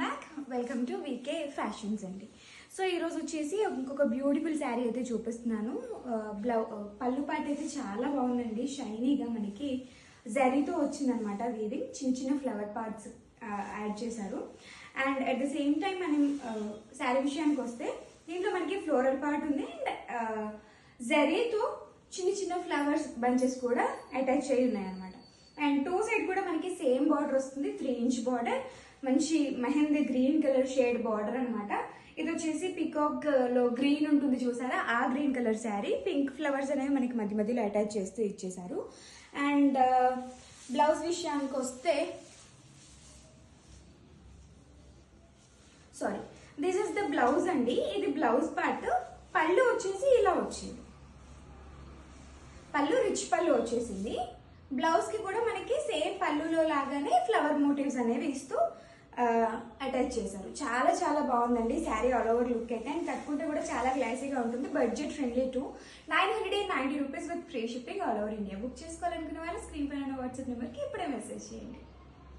Back. Welcome to VK Fashions అండి. So ఈరోజు వచ్చేసి ఇంకొక బ్యూటిఫుల్ శారీ అయితే చూపిస్తున్నాను. పళ్ళు పాట అయితే చాలా బాగుందండి. షైనీగా మనకి జరీతో వచ్చిందనమాట. వీవింగ్ చిన్న చిన్న ఫ్లవర్ పార్ట్స్ యాడ్ చేశారు. And at the same time మనం శారీ విషయానికి వస్తే దీంట్లో మనకి ఫ్లోరల్ పార్ట్ ఉంది అండ్ జరీతో చిన్న చిన్న ఫ్లవర్స్ బంచెస్ కూడా అటాచ్ అయ్యి ఉన్నాయన్నమాట. అండ్ టూ సైడ్ కూడా మనకి సేమ్ బార్డర్ వస్తుంది. 3 ఇంచ్ బార్డర్, మంచి mehndi green colour shade border అనమాట. ఇది వచ్చేసి పికాక్ లో గ్రీన్ ఉంటుంది చూసారా, ఆ green colour sari. Pink flowers అనేవి మనకి మధ్య మధ్యలో అటాచ్ చేస్తూ ఇచ్చేసారు. అండ్ బ్లౌజ్ విషయానికి వస్తే దిస్ ఇస్ ద బ్లౌజ్ అండి. ఇది బ్లౌజ్ పార్ట్. పళ్ళు వచ్చేసి ఇలా వచ్చింది. పళ్ళు రిచ్ పళ్ళు వచ్చేసింది. బ్లౌజ్ కి కూడా మనకి సేమ్ పళ్ళులో లాగానే ఫ్లవర్ మోటివ్స్ అనేవి ఇస్తూ అటాచ్ చేశారు. చాలా చాలా బాగుందండి శారీ ఆల్ ఓవర్ లుక్ అయితే. అండ్ కట్టుకుంటే కూడా చాలా క్లాసీగా ఉంటుంది. Budget friendly to 990 rupees with free shipping all over India. Book చేసుకోవాలనుకునే వాళ్ళు స్క్రీన్ పైన వాట్సాప్ నెంబర్కి ఇప్పుడే మెసేజ్ చేయండి.